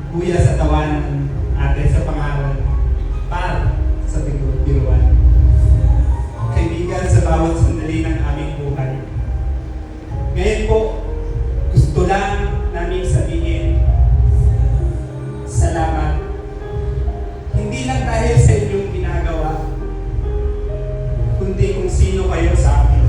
kuya sa tawanan, ate sa pangaral, par sa biruan. Kaibigan sa bawat sandali ng aming buhay. Ngayon po, gusto lang namin sabihin, salamat. Hindi lang dahil sa inyong ginagawa, kundi kung sino kayo sa amin.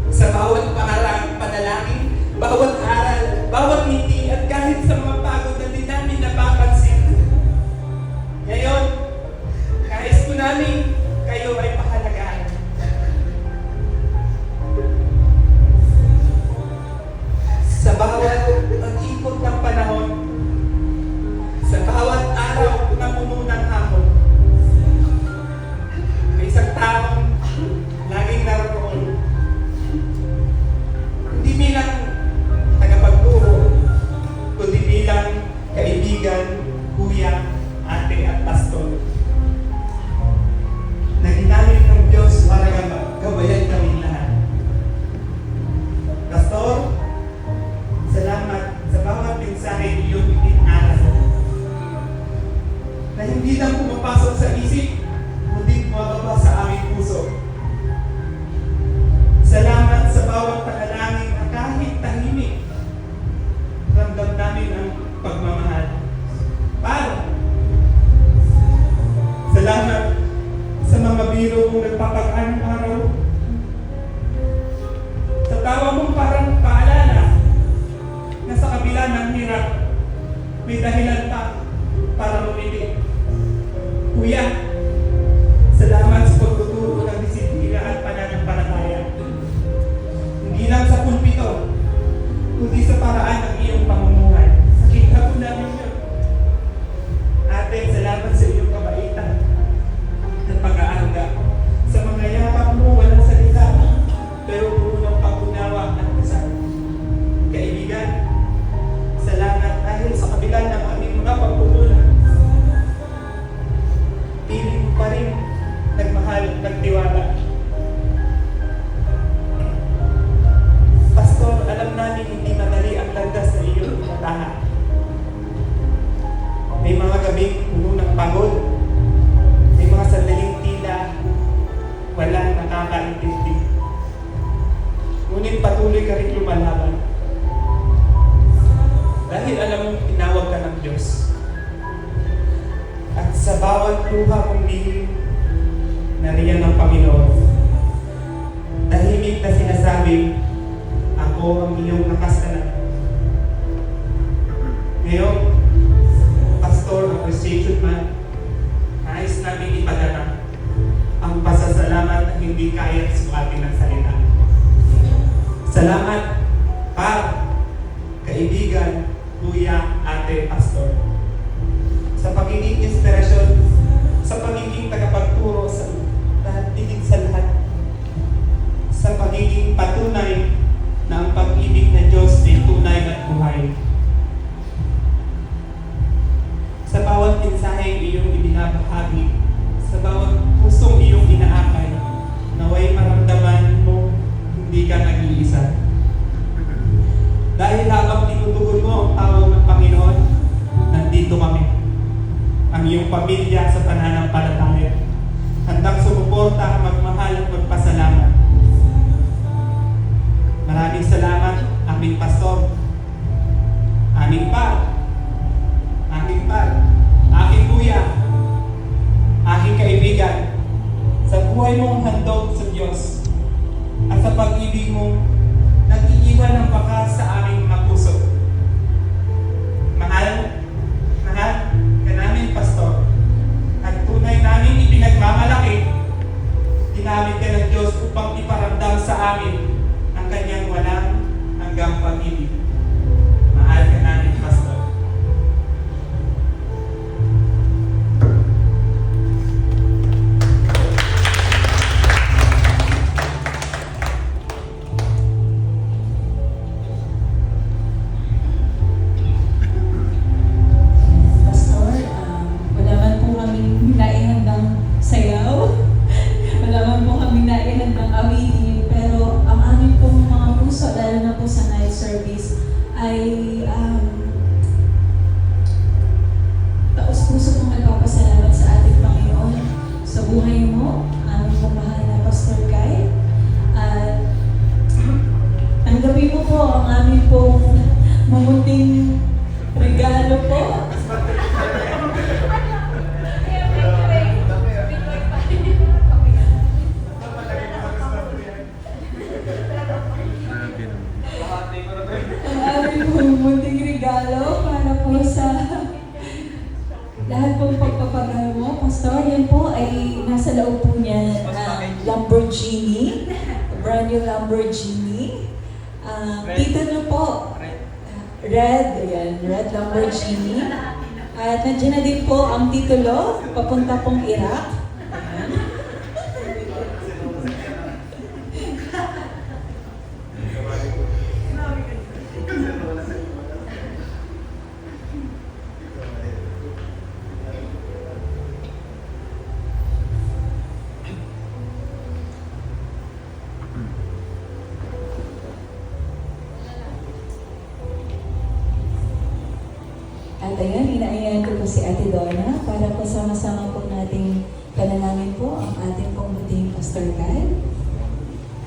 Sa bawat panalangin, bawat aral, bawat ngiti, at kahit sa mga pagod na di namin napapansin. Ngayon, nais ko namin kayo ay pakalagaan. Sa bawat pag-ikot ng panahon, sa bawat araw na puno ng hamon, may isang taong laging naroon. Hindi bilang tagapagturo, kundi bilang kaibigan, kuya, ate at pastor. Na ginamit ng Diyos para gabayan kami lahat. Pastor, salamat sa bawat mensahe iyong itinaral na hindi lang pumapasok sa isip, kundi bumababa sa aming puso. Salamat sa bawat panalangin na kahit tahimik, ramdam namin ang pagmamahal. Salamat sa mga biro mong nagpapagaan araw. Sa tawa mong parang paalala na sa kabila ng hirap, may dahilan pa para lumiti. Kuya, salamat sa pagtuturo ng disiplina at pananampalataya. Hindi lang sa pulpito, kundi sa paraan ng iyong pamumuhay. Nakita ko namin yun. Ate, salamat sa iyong kabaitan at pag-aarga. Sa mga yakap mo, walang salita, pero puno ng pag-unawa at dasal. Kaibigan, salamat dahil sa kabila ng aming mga pagpupunan, piling mo pa rin nagmahal, nagtiwala. Pastor, alam namin hindi madali ang landas na iyong tinatahan. May mga gabing puno ng pagod. May mga sandaling tila walang nakakaintindi. Ngunit patuloy ka rin lumalaban. Dahil alam mong tinawag ka ng Diyos. At sa bawat luha mong lihim, nariyan ng Panginoon. Tahimik na sinasabing, ako ang iyong nakasanan. Ngayon, Pastor, Appreciation Month, nais namin ipadala ang pasasalamat na hindi kaya sukatin ng salita. Salamat, kaibigan, kuya, ate, pastor, sa pagiging inspirasyon, sa pagiging tagapagturo sa tigit sa lahat, sa pagiging patunay na ang pag-ibig na Diyos ay tunay at buhay. Sa bawat mensaheng iyong ibinabahagi, sa bawat pusong iyong inaakay, naway maramdaman mo hindi ka nag-iisa. Dahil habang tinutugon mo ang tawag ng Panginoon, nandito kami. Ang iyong pamilya sa pananampalataya. Handang sumuporta, magmahal at magpasalamat. Maraming salamat, aming pastor, aming aking kuya, aking kaibigan, sa buhay mong handog sa Diyos at sa pag-ibig mo, nag-iiwan ng bakas sa aming mga puso. Mahal ka namin, pastor, at tunay namin ipinagmamalaki. Ginamit ka ng Diyos upang iparamdam sa amin ang kanyang walang hanggang pag-ibig. Mahal ka namin, pastor. Lamborghini. Tito na po. Red, ayan, Red Lamborghini. At nandiyan na din po ang titulo, papunta pong Iraq. Ayan. At ayan, inaayahan ko po si Ate Donna para po sama-sama po nating panalangin po ang ating pong buting Pastor Kyle.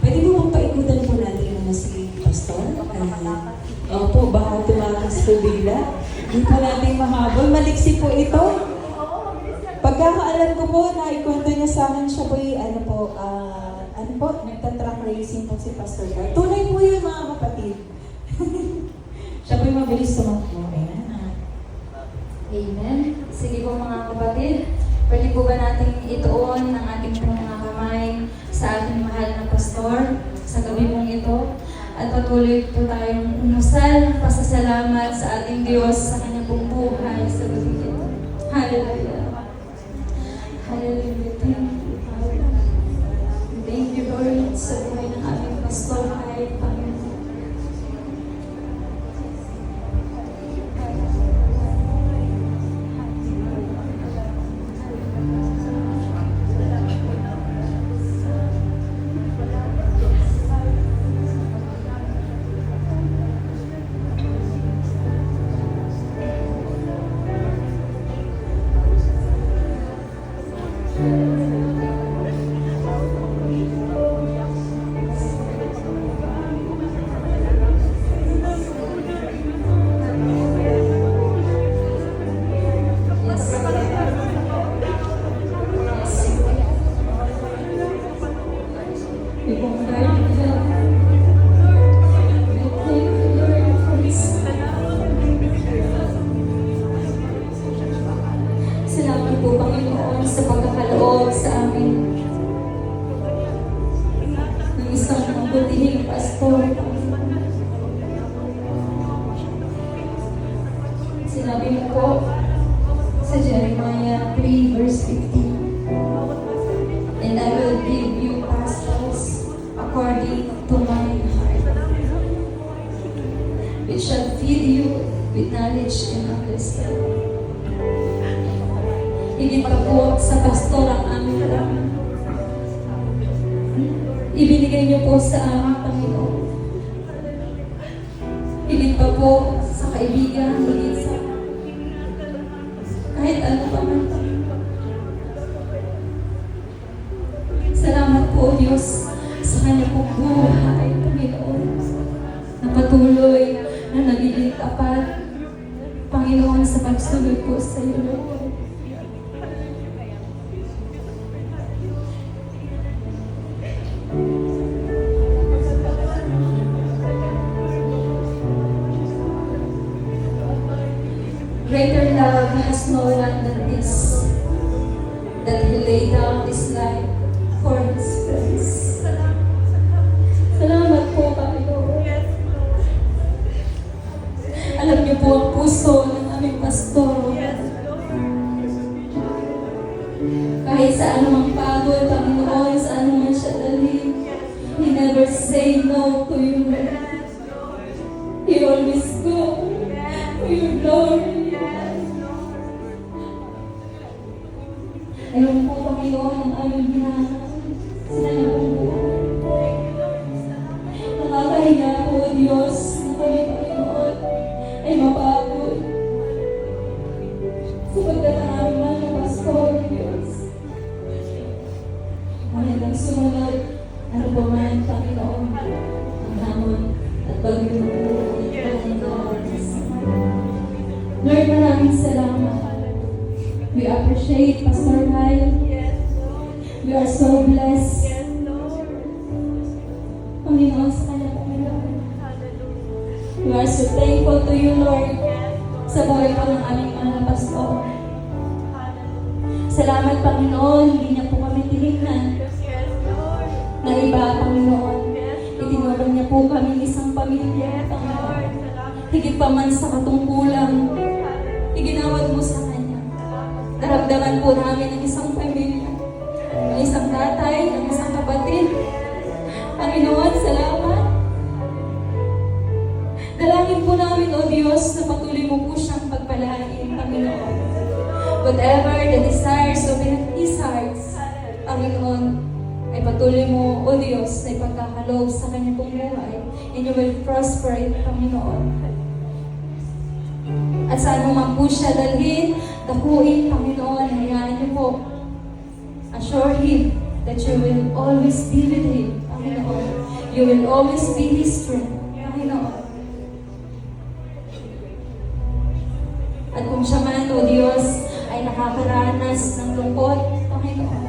Pwede po bang paikutan po natin muna si Pastor? Opo, baka tumakas po bigla. Hindi po natin mahabol. Maliksi po ito. Pagkakaalam ko po, naikwento niya sa akin siya po nagtatrack racing po si Pastor Kyle. Tunay po yun mga kapatid. Siya po yung mabilis tumakbo. Ayan. Amen. Sige po mga kapatid, pwede po ba nating ituon ang ating mga kamay sa ating mahal na pastor sa gabi mong ito at patuloy po tayong umusal, pasasalamat sa ating Diyos sa kanyang pong buhay sa gabi ito. Hallelujah. Hallelujah. Thank you, Lord, sa buhay ng aming pastor kahit Panginoon. Salamat po, Panginoon, sa pagkakaloob sa amin ng isang mabutihing pastor. Sinabi mo po sa Jeremiah 3 verse 15, "And I will give you pastors according to my heart, which shall feed you with knowledge and understanding." Higit pa po sa pastor ang aming kailangan. Ibinigay niyo po sa aming Panginoon. Higit pa po sa kaibigan, higit sa kahit ano pa man. Salamat po, Diyos, sa kanya pong buhay, Panginoon, na patuloy na nagiging tapat, Panginoon, sa pagsunod po sa iyo, Lord. Greater love has no one than this, that He laid down His life for His friends. Salamat po, Panginoon. Alam niyo po ang puso ng aming pastor. Kahit sa anumang pagod, Panginoon, sa anumang siya dalhin, He never say no to you. He always go to your glory. Ayun po, Panginoon, ang aming hinahanap. Sila na po buhay. Nakakahiya po, Diyos, na kami, Panginoon, ay mapagod. Sapagkat ang aming mga pastor, Diyos, ang sumunod, ano pa man, Panginoon, ang hamon at bagay ng buhay, Panginoon. Lord, maraming salamat. We appreciate Pastor Kyle. We are so blessed. Panginoon, sa kanya, Panginoon. We are so thankful to you, Lord, sa buhay po ng aming mga pastor. Salamat, Panginoon, hindi niya po kami tinignan na iba, Panginoon. Itinuring niya po kami isang pamilya, Panginoon. Higit pa man sa katungkulan, iginawad mo sa Kanya. Naramdaman po namin ang isang pamilya, ang isang tatay, ang isang kapatid. Panginoon, salamat. Dalangin po namin, O Diyos, na patuloy mo po siyang pagpalain, Panginoon. Whatever the desires of His heart, Panginoon, ay patuloy mo, O Diyos, na ipagkakaloob sa kanyang pong buhay, and you will prosper it, Panginoon. At saan mo man po siya dalhin, dakuin, Panginoon, hayaan niyo po. Assure Him that you will always be with Him, Panginoon. You will always be His strength, Panginoon. At kung siya man, O Diyos, ay nakakaranas ng lungkot, Panginoon,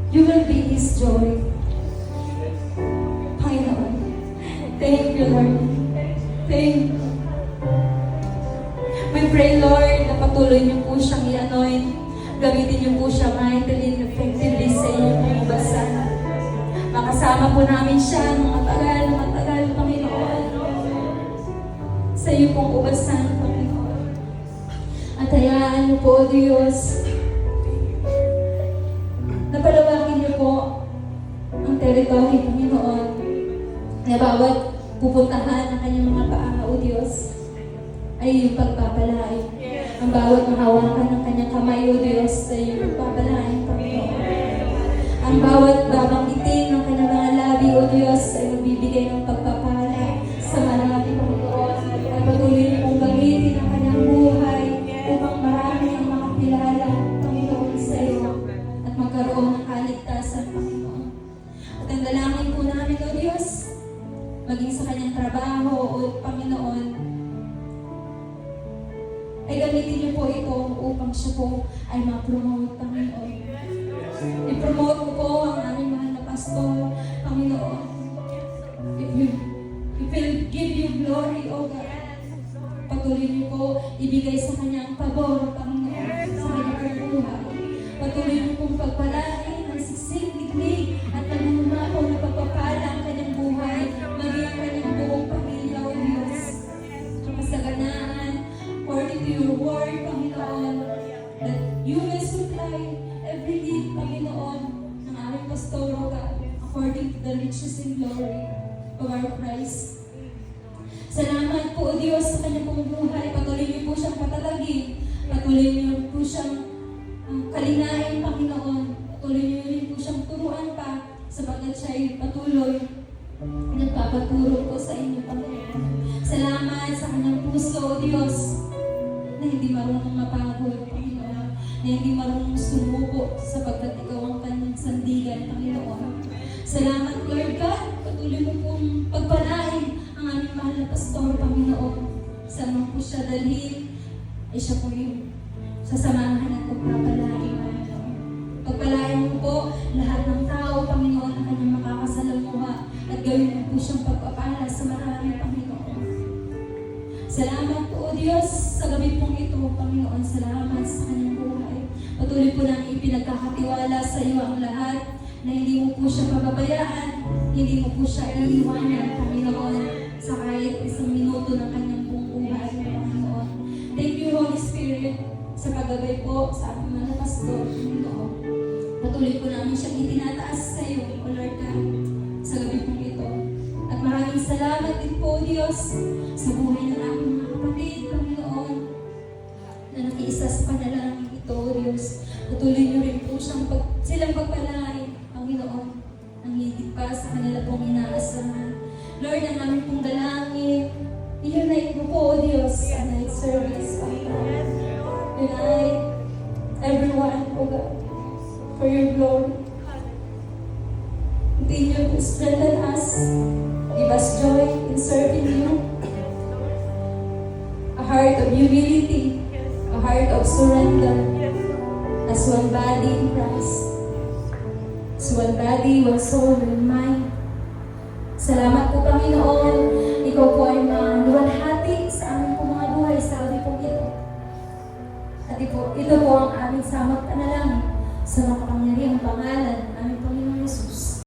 you will be His joy. Panginoon, thank you, Lord. Thank you. We pray, Lord, na patuloy niyo po siyang i-anoint. Gamitin niyo po siya mightily and effectively sa inyong pumubasan. Makasama po namin siya ng matagal, Panginoon. Sa iyo pong ubasan, Panginoon. At hayaan niyo po, Diyos, napalawakin niyo po ang teritoryo, Panginoon, na bawat pupuntahan ng kanyang mga paa, O Diyos, ay iyong pagpapalain. Ang bawat mahawakan ng kanyang kamay, O Diyos, ay iyong pagpapalain, Panginoon. Ang bawat babanggitin ng kanyang mga labi, O Diyos, ay magbibigay ng pagpapala sa marami, Panginoon. At patuloy niyo pong gamitin ang kanyang buhay upang marami ang makakilala, Panginoon, sa iyo at magkaroon ng kaligtasan, Panginoon. At ang dalangin po namin, O Diyos, maging sa kanyang trabaho, O Panginoon, ay gamitin niyo po ito upang siya po ay ma-promote, Panginoon. I-promote ko po ang aming mahal na pastor, Panginoon. If will give you glory, O God. Patuloy niyo po ibigay sa kanyang pabor, Panginoon, sa kanyang buhay. Patuloy niyo pong pagpalain ang siksik-liglig at pagmumako na pagpapala ang kanyang buhay, maging ang kanyang buong pamilya, O Diyos. Kapasaganaan, according to your word, Panginoon, that you will supply every need, Panginoon, ng aming pastor, O God, according to the riches and glory of our Christ. Salamat po, O Diyos, sa kanyang pong buhay. Patuloy niyo po siyang patatagin. Patuloy niyo po siyang kalinain, Panginoon. Patuloy niyo rin po siyang turuan pa sapagkat siya ay patuloy nagpapaturo po sa inyo, Panginoon. Salamat sa kanyang puso, O Diyos, na hindi marunong mapagod, Panginoon, na hindi marunong sumuko sapagkat ikaw ang kanyang sandigan, Panginoon. Salamat, Lord God, patuloy mo pong pagpalain ang aming mahal na pastor, Panginoon. Saan man po siya dalhin, ay siya po yung sasamahan at pagpapalain, Panginoon. Pagpalain mo po lahat ng tao, Panginoon, na kanyang makakasalamuha at gawin mo po siyang pagpapala sa marami, Panginoon. Salamat po, O Diyos, sa gabi pong ito, Panginoon. Salamat sa kanyang buhay. Patuloy po namin ipinagkakatiwala sa iyo ang lahat na hindi mo po siya pababayaan, hindi mo po siya iiwanan, Panginoon, sa kahit isang minuto ng kanyang buong buhay, Panginoon. Thank you, Holy Spirit, sa paggabay po sa aming mga pastor, Panginoon. Patuloy po namin siyang itinataas sa iyo, O Lord God, sa gabi pong ito. At maraming salamat din po, Diyos, sa buhay ng aming mga kapatid, Panginoon, na nakiisa sa panalangin ito, Diyos. Patuloy niyo rin po silang pagpalain, Panginoon, ang higit pa sa kanila pong inaasahan. Lord, ang aming pong dalangin, i-unite mo po, O Diyos, sa night service, Panginoon. Unite everyone, O God, for your glory. Continue to strengthen us. Give us joy in serving you. A heart of humility. A heart of surrender. As one body in Christ. As one body, one soul, one mind. Salamat po, Panginoon. Ikaw po ay manuwa